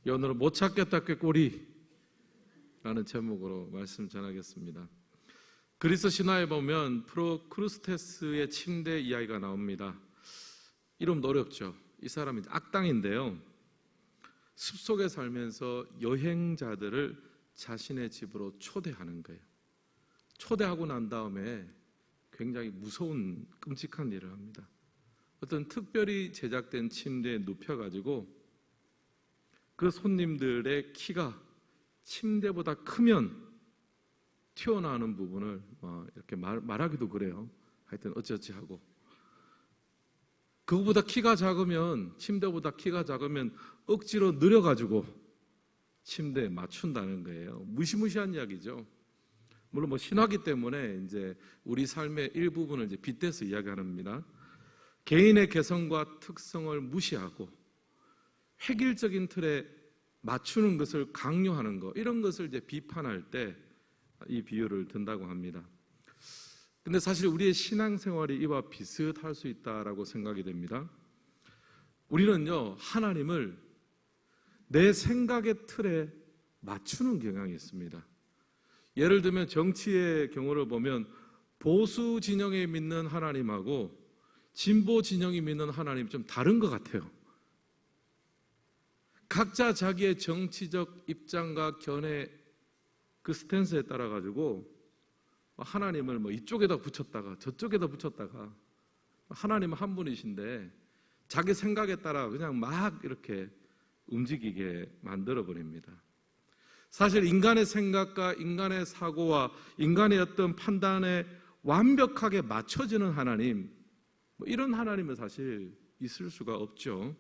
오늘은 못 찾겠다 꾀꼬리 라는 제목으로 말씀 전하겠습니다. 그리스 신화에 보면 프로크루스테스의 침대 이야기가 나옵니다. 이름도 어렵죠. 이 사람이 악당인데요, 숲속에 살면서 여행자들을 자신의 집으로 초대하는 거예요. 초대하고 난 다음에 굉장히 무서운 끔찍한 일을 합니다. 어떤 특별히 제작된 침대에 눕혀가지고 그 손님들의 키가 침대보다 크면 튀어나오는 부분을 이렇게 말하기도 그래요. 하여튼 어찌어찌 하고, 그거보다 키가 작으면, 침대보다 키가 작으면 억지로 늘어가지고 침대에 맞춘다는 거예요. 무시무시한 이야기죠. 물론 신화기 때문에 이제 우리 삶의 일부분을 이제 빗대서 이야기합니다. 개인의 개성과 특성을 무시하고 획일적인 틀에 맞추는 것을 강요하는 것, 이런 것을 이제 비판할 때 이 비유를 든다고 합니다. 근데 사실 우리의 신앙생활이 이와 비슷할 수 있다라고 생각이 됩니다. 우리는요, 하나님을 내 생각의 틀에 맞추는 경향이 있습니다. 예를 들면 정치의 경우를 보면 보수 진영에 믿는 하나님하고 진보 진영이 믿는 하나님이 좀 다른 것 같아요. 각자 자기의 정치적 입장과 견해, 그 스탠스에 따라 가지고 하나님을 이쪽에다 붙였다가 저쪽에다 붙였다가, 하나님은 한 분이신데 자기 생각에 따라 그냥 막 이렇게 움직이게 만들어 버립니다. 사실 인간의 생각과 인간의 사고와 인간의 어떤 판단에 완벽하게 맞춰지는 하나님, 이런 하나님은 사실 있을 수가 없죠.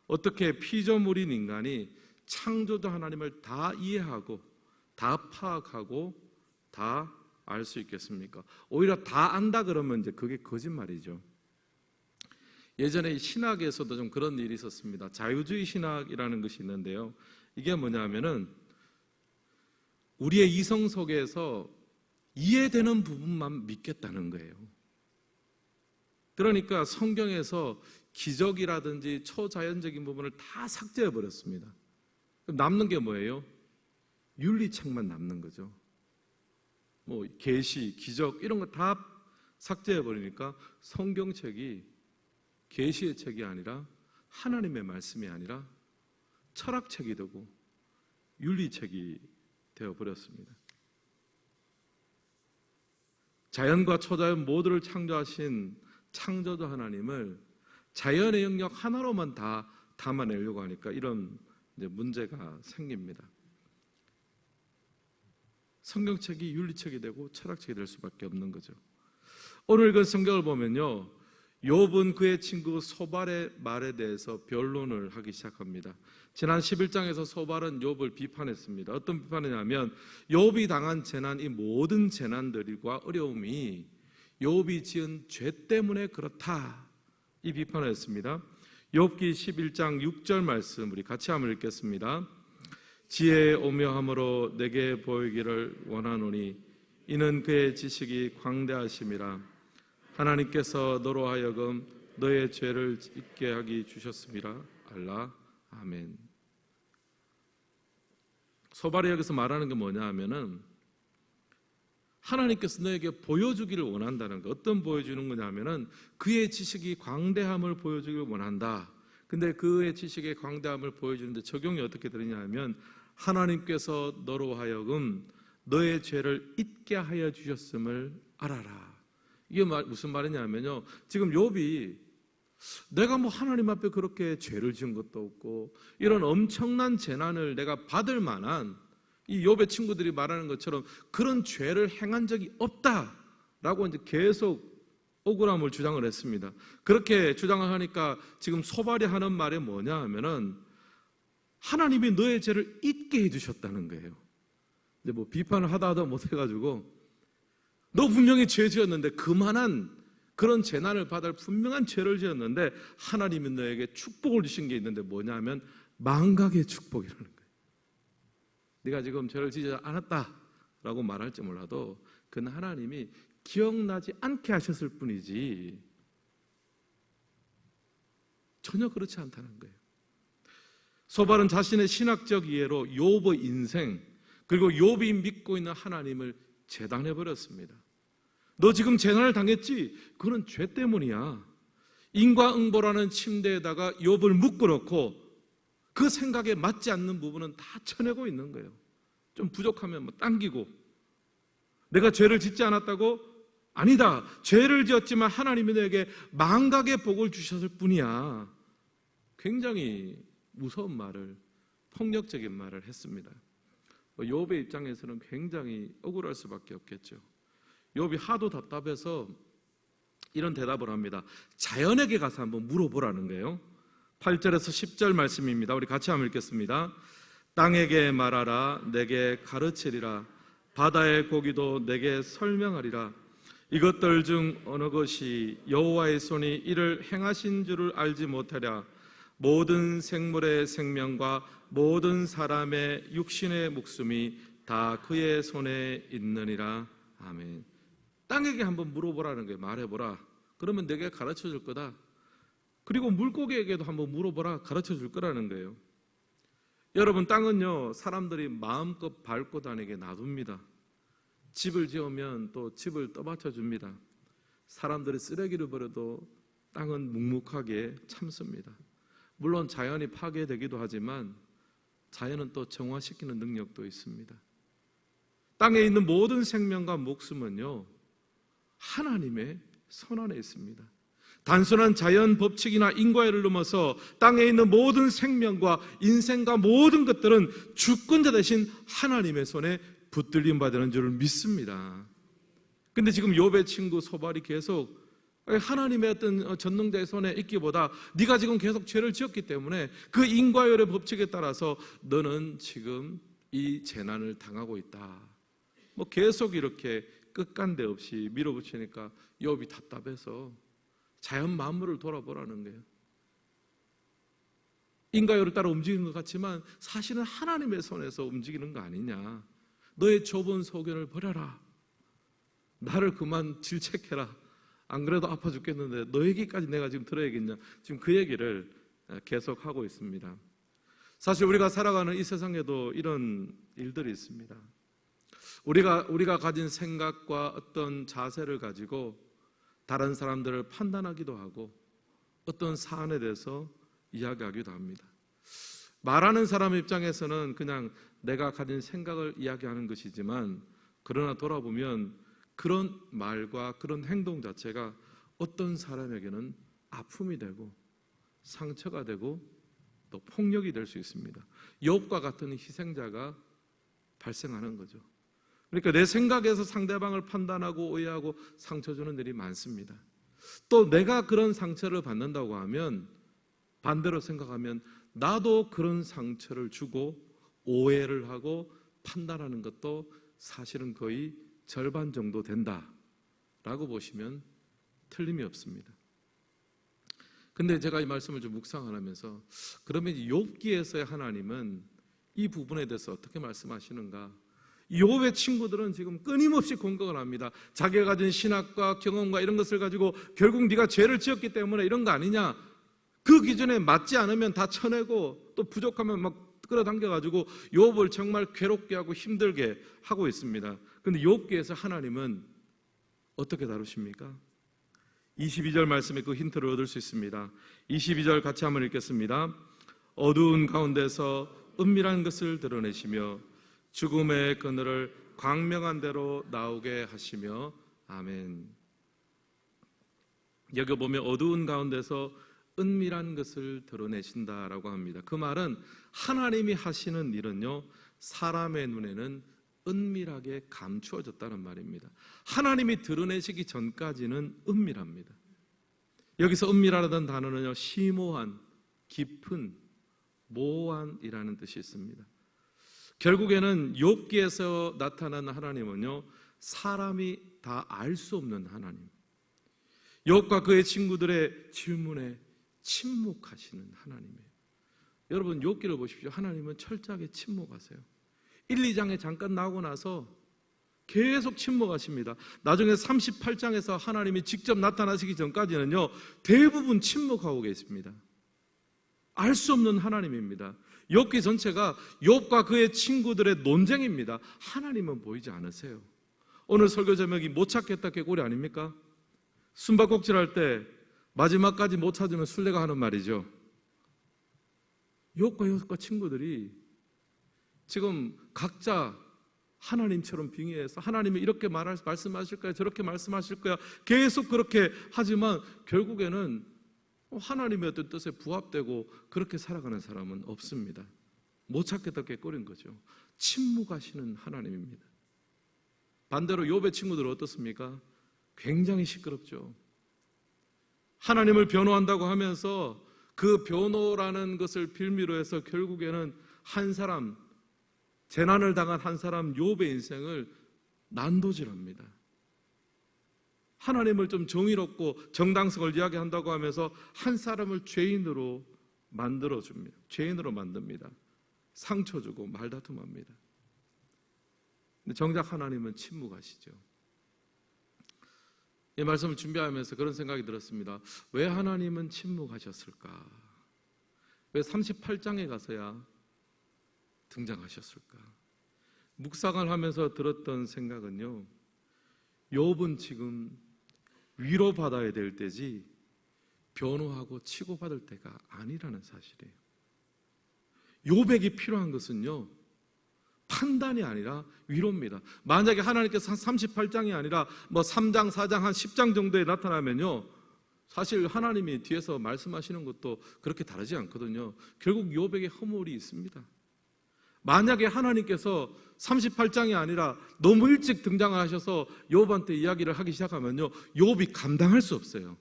어떻게 피조물인 인간이 창조주 하나님을 다 이해하고 다 파악하고 다 알 수 있겠습니까? 오히려 다 안다 그러면 이제 그게 거짓말이죠. 예전에 신학에서도 좀 그런 일이 있었습니다. 자유주의 신학이라는 것이 있는데요, 이게 뭐냐면은 우리의 이성 속에서 이해되는 부분만 믿겠다는 거예요. 그러니까 성경에서 기적이라든지 초자연적인 부분을 다 삭제해 버렸습니다. 남는 게 뭐예요? 윤리책만 남는 거죠. 계시, 기적 이런 거 다 삭제해 버리니까 성경책이 계시의 책이 아니라, 하나님의 말씀이 아니라 철학책이 되고 윤리책이 되어 버렸습니다. 자연과 초자연 모두를 창조하신 창조주 하나님을 자연의 영역 하나로만 다 담아내려고 하니까 이런 이제 문제가 생깁니다. 성경책이 윤리책이 되고 철학책이 될 수밖에 없는 거죠. 오늘 읽은 성경을 보면요, 욥은 그의 친구 소발의 말에 대해서 변론을 하기 시작합니다. 지난 11장에서 소발은 욥을 비판했습니다. 어떤 비판이냐면 욥이 당한 재난, 이 모든 재난들과 어려움이 욥이 지은 죄 때문에 그렇다, 이 비판을 했습니다. 욥기 11장 6절 말씀 우리 같이 한번 읽겠습니다. 지혜의 오묘함으로 내게 보이기를 원하노니 이는 그의 지식이 광대하심이라. 하나님께서 너로 하여금 너의 죄를 잊게 하기 주셨음이라. 알라. 아멘. 소발이 여기서 말하는 게 뭐냐 하면은 하나님께서 너에게 보여주기를 원한다는 거. 어떤 보여주는 거냐 하면은 그의 지식이 광대함을 보여주기를 원한다. 근데 그의 지식의 광대함을 보여주는데 적용이 어떻게 되느냐 하면 하나님께서 너로 하여금 너의 죄를 잊게 하여 주셨음을 알아라. 이게 무슨 말이냐면요, 지금 욥이 내가 하나님 앞에 그렇게 죄를 지은 것도 없고 이런 엄청난 재난을 내가 받을 만한, 이 욥의 친구들이 말하는 것처럼 그런 죄를 행한 적이 없다라고 이제 계속 억울함을 주장을 했습니다. 그렇게 주장을 하니까 지금 소발이 하는 말이 뭐냐 하면은 하나님이 너의 죄를 잊게 해주셨다는 거예요. 근데 비판을 하다 못해가지고 너 분명히 죄 지었는데, 그만한 그런 재난을 받을 분명한 죄를 지었는데 하나님이 너에게 축복을 주신 게 있는데 뭐냐 하면 망각의 축복이라는 거예요. 네가 지금 죄를 지지 않았다라고 말할지 몰라도 그는 하나님이 기억나지 않게 하셨을 뿐이지 전혀 그렇지 않다는 거예요. 소발은 자신의 신학적 이해로 욥의 인생 그리고 욥이 믿고 있는 하나님을 재단해버렸습니다. 너 지금 재난을 당했지? 그건 죄 때문이야. 인과응보라는 침대에다가 욥을 묶어놓고 그 생각에 맞지 않는 부분은 다 쳐내고 있는 거예요. 좀 부족하면 당기고, 내가 죄를 짓지 않았다고? 아니다. 죄를 지었지만 하나님이 내게 망각의 복을 주셨을 뿐이야. 굉장히 무서운 말을, 폭력적인 말을 했습니다. 욥의 입장에서는 굉장히 억울할 수밖에 없겠죠. 욥이 하도 답답해서 이런 대답을 합니다. 자연에게 가서 한번 물어보라는 거예요. 8절에서 10절 말씀입니다. 우리 같이 한번 읽겠습니다. 땅에게 말하라. 내게 가르치리라. 바다의 고기도 내게 설명하리라. 이것들 중 어느 것이 여호와의 손이 이를 행하신 줄을 알지 못하랴. 모든 생물의 생명과 모든 사람의 육신의 목숨이 다 그의 손에 있느니라. 아멘. 땅에게 한번 물어보라는 거예요. 말해보라. 그러면 내게 가르쳐 줄 거다. 그리고 물고기에게도 한번 물어보라. 가르쳐 줄 거라는 거예요. 여러분, 땅은요, 사람들이 마음껏 밟고 다니게 놔둡니다. 집을 지으면 또 집을 떠받쳐 줍니다. 사람들이 쓰레기를 버려도 땅은 묵묵하게 참습니다. 물론 자연이 파괴되기도 하지만 자연은 또 정화시키는 능력도 있습니다. 땅에 있는 모든 생명과 목숨은요, 하나님의 손 안에 있습니다. 단순한 자연 법칙이나 인과를 넘어서 땅에 있는 모든 생명과 인생과 모든 것들은 주권자 되신 하나님의 손에 붙들림 받는 줄을 믿습니다. 근데 지금 욥의 친구 소발이 계속 하나님의 어떤 전능자의 손에 있기보다 네가 지금 계속 죄를 지었기 때문에 그 인과율의 법칙에 따라서 너는 지금 이 재난을 당하고 있다. 계속 이렇게 끝간데 없이 밀어붙이니까 욥이 답답해서 자연 만물을 돌아보라는 거예요. 인과율을 따라 움직이는 것 같지만 사실은 하나님의 손에서 움직이는 거 아니냐. 너의 좁은 소견을 버려라. 나를 그만 질책해라. 안 그래도 아파 죽겠는데 너 얘기까지 내가 지금 들어야겠냐. 지금 그 얘기를 계속하고 있습니다. 사실 우리가 살아가는 이 세상에도 이런 일들이 있습니다. 우리가 가진 생각과 어떤 자세를 가지고 다른 사람들을 판단하기도 하고 어떤 사안에 대해서 이야기하기도 합니다. 말하는 사람 입장에서는 그냥 내가 가진 생각을 이야기하는 것이지만, 그러나 돌아보면 그런 말과 그런 행동 자체가 어떤 사람에게는 아픔이 되고 상처가 되고 또 폭력이 될 수 있습니다. 욥과 같은 희생자가 발생하는 거죠. 그러니까 내 생각에서 상대방을 판단하고 오해하고 상처 주는 일이 많습니다. 또 내가 그런 상처를 받는다고 하면 반대로 생각하면 나도 그런 상처를 주고 오해를 하고 판단하는 것도 사실은 거의 절반 정도 된다라고 보시면 틀림이 없습니다. 근데 제가 이 말씀을 좀 묵상하면서 그러면 욥기에서의 하나님은 이 부분에 대해서 어떻게 말씀하시는가? 욥의 친구들은 지금 끊임없이 공격을 합니다. 자기가 가진 신학과 경험과 이런 것을 가지고 결국 네가 죄를 지었기 때문에 이런 거 아니냐, 그 기준에 맞지 않으면 다 쳐내고 또 부족하면 막 끌어당겨가지고 욥을 정말 괴롭게 하고 힘들게 하고 있습니다. 그런데 욥기에서 하나님은 어떻게 다루십니까? 22절 말씀에 그 힌트를 얻을 수 있습니다. 22절 같이 한번 읽겠습니다. 어두운 가운데서 은밀한 것을 드러내시며 죽음의 그늘을 광명한 대로 나오게 하시며. 아멘. 여기 보면 어두운 가운데서 은밀한 것을 드러내신다라고 합니다. 그 말은 하나님이 하시는 일은요, 사람의 눈에는 은밀하게 감추어졌다는 말입니다. 하나님이 드러내시기 전까지는 은밀합니다. 여기서 은밀하다는 단어는요, 심오한, 깊은, 모호한이라는 뜻이 있습니다. 결국에는 욥기에서 나타나는 하나님은요, 사람이 다 알 수 없는 하나님. 욥과 그의 친구들의 질문에 침묵하시는 하나님이에요. 여러분, 욥기를 보십시오. 하나님은 철저하게 침묵하세요. 1, 2장에 잠깐 나오고 나서 계속 침묵하십니다. 나중에 38장에서 하나님이 직접 나타나시기 전까지는요, 대부분 침묵하고 계십니다. 알 수 없는 하나님입니다. 욥기 전체가 욥과 그의 친구들의 논쟁입니다. 하나님은 보이지 않으세요. 오늘 설교 제목이 못 찾겠다 개꼬리 아닙니까? 숨바꼭질할 때 마지막까지 못 찾으면 술래가 하는 말이죠. 욥과 친구들이 지금 각자 하나님처럼 빙의해서 하나님이 이렇게 말씀하실 거야, 저렇게 말씀하실 거야, 계속 그렇게 하지만 결국에는 하나님의 어떤 뜻에 부합되고 그렇게 살아가는 사람은 없습니다. 못 찾겠다 깨꼬린 거죠. 침묵하시는 하나님입니다. 반대로 욥의 친구들은 어떻습니까? 굉장히 시끄럽죠. 하나님을 변호한다고 하면서 그 변호라는 것을 빌미로 해서 결국에는 한 사람, 재난을 당한 한 사람 욥의 인생을 난도질합니다. 하나님을 좀 정의롭고 정당성을 이야기한다고 하면서 한 사람을 죄인으로 만들어줍니다. 죄인으로 만듭니다. 상처 주고 말다툼합니다. 근데 정작 하나님은 침묵하시죠. 이 말씀을 준비하면서 그런 생각이 들었습니다. 왜 하나님은 침묵하셨을까? 왜 38장에 가서야 등장하셨을까? 묵상을 하면서 들었던 생각은요, 욥은 지금 위로받아야 될 때지 변호하고 치고받을 때가 아니라는 사실이에요. 욥에게 필요한 것은요, 판단이 아니라 위로입니다. 만약에 하나님께서 한 38장이 아니라 뭐 3장, 4장, 한 10장 정도에 나타나면요, 사실 하나님이 뒤에서 말씀하시는 것도 그렇게 다르지 않거든요. 결국 욥에게 허물이 있습니다. 만약에 하나님께서 38장이 아니라 너무 일찍 등장을 하셔서 욥한테 이야기를 하기 시작하면요, 욥이 감당할 수 없어요.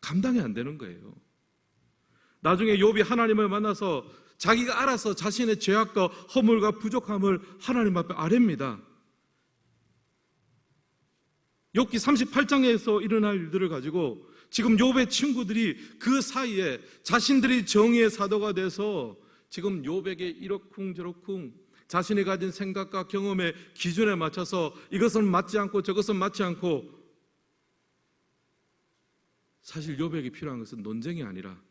감당이 안 되는 거예요. 나중에 욥이 하나님을 만나서 자기가 알아서 자신의 죄악과 허물과 부족함을 하나님 앞에 아뢰입니다. 욥기 38장에서 일어날 일들을 가지고 지금 욥의 친구들이 그 사이에 자신들이 정의의 사도가 돼서 지금 욥에게 이러쿵저러쿵 자신이 가진 생각과 경험의 기준에 맞춰서 이것은 맞지 않고 저것은 맞지 않고, 사실 욥에게 필요한 것은 논쟁이 아니라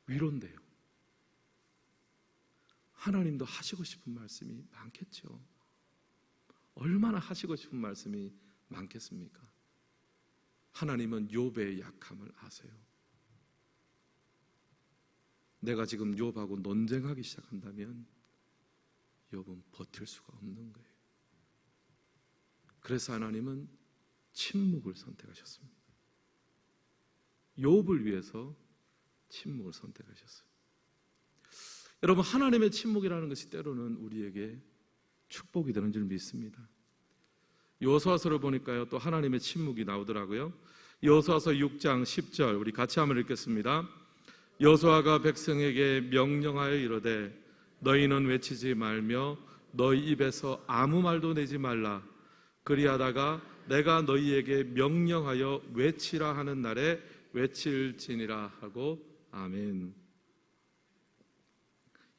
위로인데요. 하나님도 하시고 싶은 말씀이 많겠죠. 얼마나 하시고 싶은 말씀이 많겠습니까? 하나님은 욥의 약함을 아세요. 내가 지금 욥하고 논쟁하기 시작한다면 욥은 버틸 수가 없는 거예요. 그래서 하나님은 침묵을 선택하셨습니다. 욥을 위해서 침묵을 선택하셨어요. 여러분, 하나님의 침묵이라는 것이 때로는 우리에게 축복이 되는 줄 믿습니다. 여호수아서를 보니까요, 또 하나님의 침묵이 나오더라고요. 여호수아서 6장 10절 우리 같이 한번 읽겠습니다. 여호수아가 백성에게 명령하여 이르되 너희는 외치지 말며 너희 입에서 아무 말도 내지 말라. 그리하다가 내가 너희에게 명령하여 외치라 하는 날에 외칠지니라 하고. 아멘.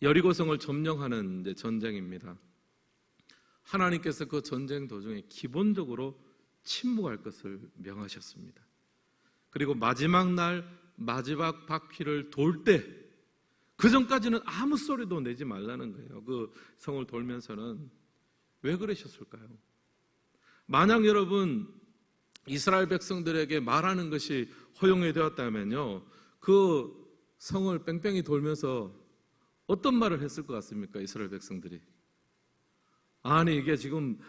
여리고성을 점령하는 전쟁입니다. 하나님께서 그 전쟁 도중에 기본적으로 침묵할 것을 명하셨습니다. 그리고 마지막 날 마지막 바퀴를 돌 때 그 전까지는 아무 소리도 내지 말라는 거예요. 그 성을 돌면서는. 왜 그러셨을까요? 만약 여러분 이스라엘 백성들에게 말하는 것이 허용이 되었다면요, 그 성을 뺑뺑이 돌면서 어떤 말을 했을 것 같습니까? 이스라엘 백성들이. 아니, 이게 지금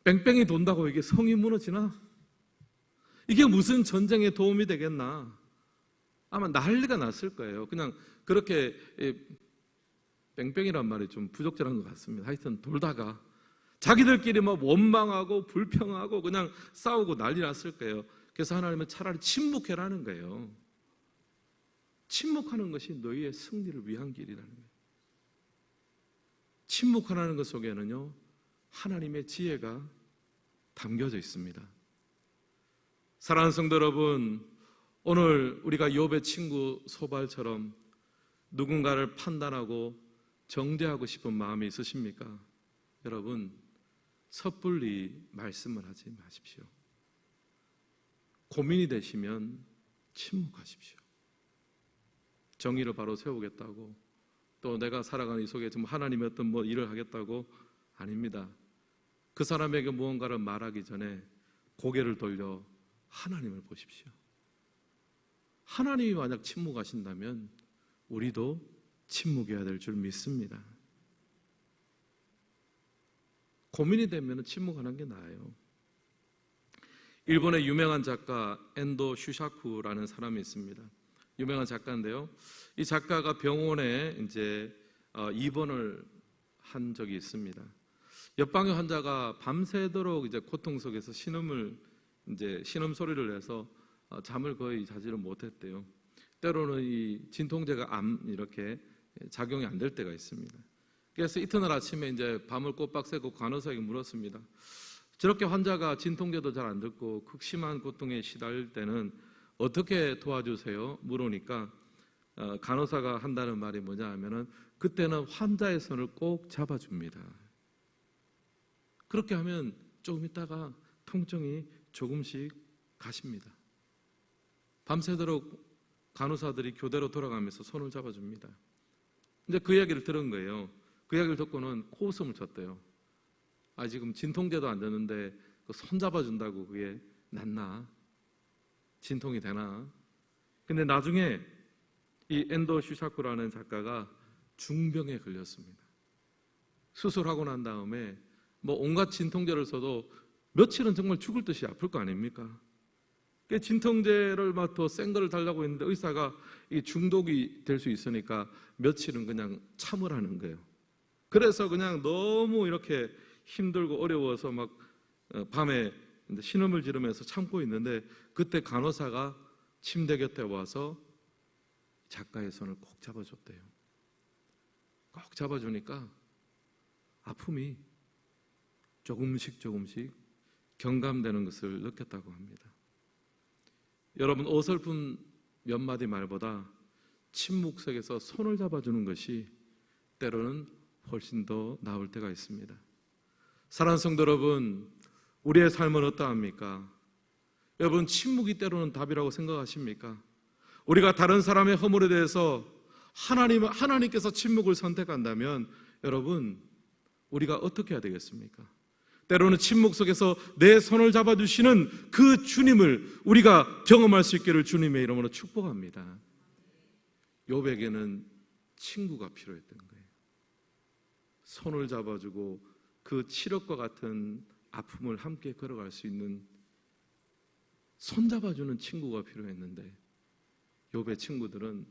뺑뺑이 돈다고 이게 성이 무너지나? 이게 무슨 전쟁에 도움이 되겠나? 아마 난리가 났을 거예요. 그냥 그렇게 뺑뺑이란 말이 좀 부적절한 것 같습니다. 하여튼 돌다가 자기들끼리 막 원망하고 불평하고 그냥 싸우고 난리 났을 거예요. 그래서 하나님은 차라리 침묵해라는 거예요. 침묵하는 것이 너희의 승리를 위한 길이라는 거예요. 침묵하라는 것 속에는요, 하나님의 지혜가 담겨져 있습니다. 사랑하는 성도 여러분, 오늘 우리가 욥의 친구 소발처럼 누군가를 판단하고 정죄하고 싶은 마음이 있으십니까? 여러분, 섣불리 말씀을 하지 마십시오. 고민이 되시면 침묵하십시오. 정의를 바로 세우겠다고, 또 내가 살아가는 이 속에 좀 하나님의 어떤 일을 하겠다고? 아닙니다. 그 사람에게 무언가를 말하기 전에 고개를 돌려 하나님을 보십시오. 하나님이 만약 침묵하신다면 우리도 침묵해야 될 줄 믿습니다. 고민이 되면 침묵하는 게 나아요. 일본의 유명한 작가 엔도 슈샤쿠라는 사람이 있습니다. 유명한 작가인데요. 이 작가가 병원에 이제 입원을 한 적이 있습니다. 옆방의 환자가 밤새도록 이제 고통 속에서 신음 소리를 내서 잠을 거의 자지를 못했대요. 때로는 이 진통제가 이렇게 작용이 안 될 때가 있습니다. 그래서 이튿날 아침에 이제 밤을 꼬박 새고 간호사에게 물었습니다. 저렇게 환자가 진통제도 잘 안 듣고 극심한 고통에 시달릴 때는 어떻게 도와주세요? 물으니까 간호사가 한다는 말이 뭐냐 하면은 그때는 환자의 손을 꼭 잡아줍니다. 그렇게 하면 조금 있다가 통증이 조금씩 가십니다. 밤새도록 간호사들이 교대로 돌아가면서 손을 잡아줍니다. 이제 그 이야기를 들은 거예요. 그 이야기를 듣고는 코웃음을 쳤대요. 지금 진통제도 안 되는데 손 잡아준다고 그게 낫나? 진통이 되나? 근데 나중에 이 엔도 슈샤쿠라는 작가가 중병에 걸렸습니다. 수술하고 난 다음에 온갖 진통제를 써도 며칠은 정말 죽을 듯이 아플 거 아닙니까? 진통제를 더 센 거를 달라고 했는데 의사가 이 중독이 될 수 있으니까 며칠은 그냥 참으라는 거예요. 그래서 그냥 너무 이렇게 힘들고 어려워서 밤에 신음을 지르면서 참고 있는데 그때 간호사가 침대 곁에 와서 작가의 손을 꼭 잡아줬대요. 꼭 잡아주니까 아픔이 조금씩 경감되는 것을 느꼈다고 합니다. 여러분, 어설픈 몇 마디 말보다 침묵 속에서 손을 잡아주는 것이 때로는 훨씬 더 나을 때가 있습니다. 사랑하는 성도 여러분, 우리의 삶은 어떠합니까? 여러분, 침묵이 때로는 답이라고 생각하십니까? 우리가 다른 사람의 허물에 대해서 하나님께서 침묵을 선택한다면 여러분, 우리가 어떻게 해야 되겠습니까? 때로는 침묵 속에서 내 손을 잡아주시는 그 주님을 우리가 경험할 수 있기를 주님의 이름으로 축복합니다. 욥에게는 친구가 필요했던 거예요. 손을 잡아주고 그 치력과 같은 아픔을 함께 걸어갈 수 있는 손 잡아주는 친구가 필요했는데 욥의 친구들은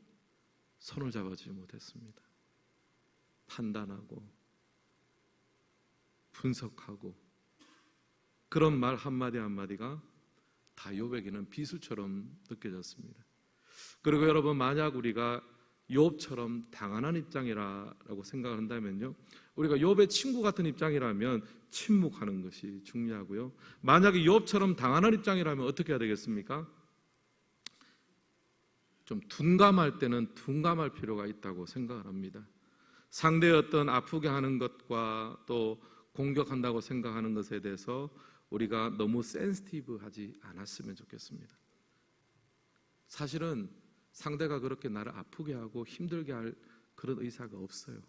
손을 잡아주지 못했습니다. 판단하고 분석하고 그런 말 한마디 한마디가 다 욥에게는 비수처럼 느껴졌습니다. 그리고 여러분, 만약 우리가 욥처럼 당하는 입장이라고 생각을 한다면요, 우리가 욥의 친구 같은 입장이라면 침묵하는 것이 중요하고요, 만약에 욥처럼 당하는 입장이라면 어떻게 해야 되겠습니까? 좀 둔감할 때는 둔감할 필요가 있다고 생각을 합니다. 상대의 어떤 아프게 하는 것과 또 공격한다고 생각하는 것에 대해서 우리가 너무 센시티브하지 않았으면 좋겠습니다. 사실은 상대가 그렇게 나를 아프게 하고 힘들게 할 그런 의사가 없어요.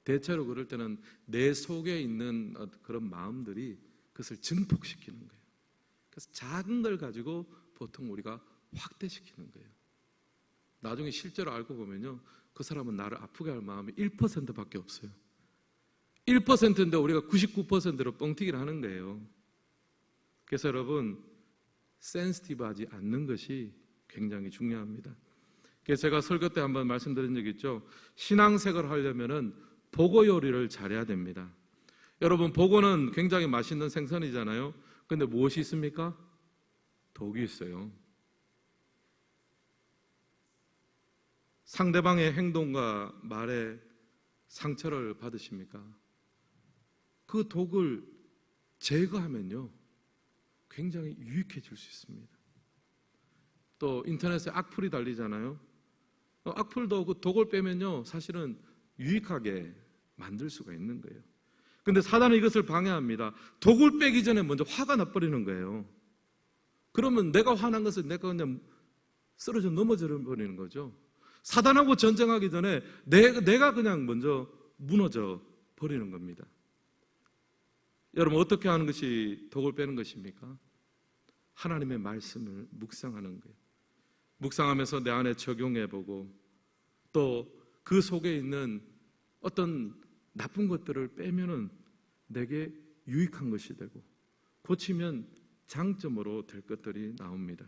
대체로 그럴 때는 내 속에 있는 그런 마음들이 그것을 증폭시키는 거예요. 그래서 작은 걸 가지고 보통 우리가 확대시키는 거예요. 나중에 실제로 알고 보면요, 그 사람은 나를 아프게 할 마음이 1%밖에 없어요. 1%인데 우리가 99%로 뻥튀기를 하는 거예요. 그래서 여러분, 센시티브하지 않는 것이 굉장히 중요합니다. 그래서 제가 설교 때 한번 말씀드린 적이 있죠. 신앙생활을 하려면은 보고 요리를 잘해야 됩니다. 여러분, 보고는 굉장히 맛있는 생선이잖아요. 근데 무엇이 있습니까? 독이 있어요. 상대방의 행동과 말에 상처를 받으십니까? 그 독을 제거하면요, 굉장히 유익해질 수 있습니다. 또 인터넷에 악플이 달리잖아요. 악플도 그 독을 빼면요, 사실은 유익하게 만들 수가 있는 거예요. 근데 사단은 이것을 방해합니다. 독을 빼기 전에 먼저 화가 나버리는 거예요. 그러면 내가 화난 것을 내가 그냥 쓰러져 넘어져 버리는 거죠. 사단하고 전쟁하기 전에 내가 그냥 먼저 무너져 버리는 겁니다. 여러분, 어떻게 하는 것이 독을 빼는 것입니까? 하나님의 말씀을 묵상하는 거예요. 묵상하면서 내 안에 적용해보고 또 그 속에 있는 어떤 나쁜 것들을 빼면은 내게 유익한 것이 되고 고치면 장점으로 될 것들이 나옵니다.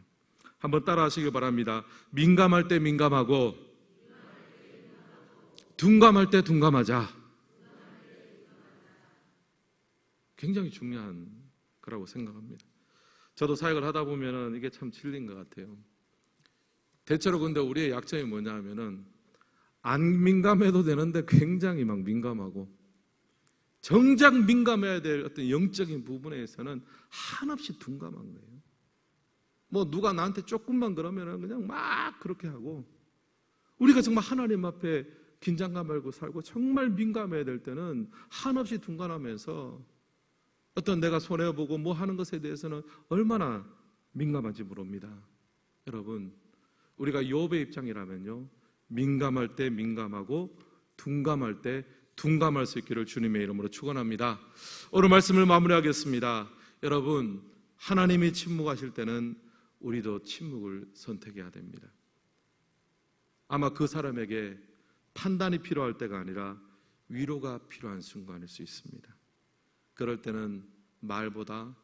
한번 따라 하시기 바랍니다. 민감할 때 민감하고 둔감할 때 둔감하자. 굉장히 중요한 거라고 생각합니다. 저도 사역을 하다 보면은 이게 참 진리인 것 같아요. 대체로 근데 우리의 약점이 뭐냐 하면은 안 민감해도 되는데 굉장히 막 민감하고 정작 민감해야 될 어떤 영적인 부분에서는 한없이 둔감한 거예요. 뭐 누가 나한테 조금만 그러면은 그냥 막 그렇게 하고 우리가 정말 하나님 앞에 긴장감 말고 살고 정말 민감해야 될 때는 한없이 둔감하면서 어떤 내가 손해보고 뭐 하는 것에 대해서는 얼마나 민감한지 모릅니다. 여러분, 우리가 욥의 입장이라면요, 민감할 때 민감하고 둔감할 때 둔감할 수 있기를 주님의 이름으로 축원합니다. 오늘 말씀을 마무리하겠습니다. 여러분, 하나님이 침묵하실 때는 우리도 침묵을 선택해야 됩니다. 아마 그 사람에게 판단이 필요할 때가 아니라 위로가 필요한 순간일 수 있습니다. 그럴 때는 말보다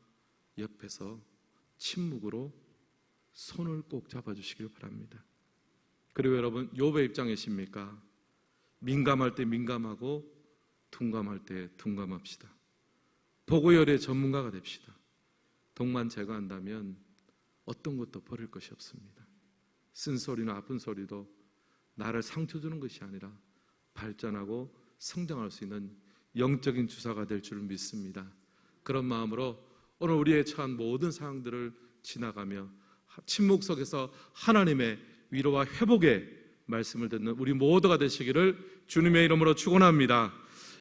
옆에서 침묵으로 손을 꼭 잡아주시길 바랍니다. 그리고 여러분, 욥의 입장이십니까? 민감할 때 민감하고 둔감할 때 둔감합시다. 도구열의 전문가가 됩시다. 독만 제거한다면 어떤 것도 버릴 것이 없습니다. 쓴소리나 아픈 소리도 나를 상처 주는 것이 아니라 발전하고 성장할 수 있는 영적인 주사가 될 줄 믿습니다. 그런 마음으로 오늘 우리의 처한 모든 상황들을 지나가며 침묵 속에서 하나님의 위로와 회복의 말씀을 듣는 우리 모두가 되시기를 주님의 이름으로 축원합니다.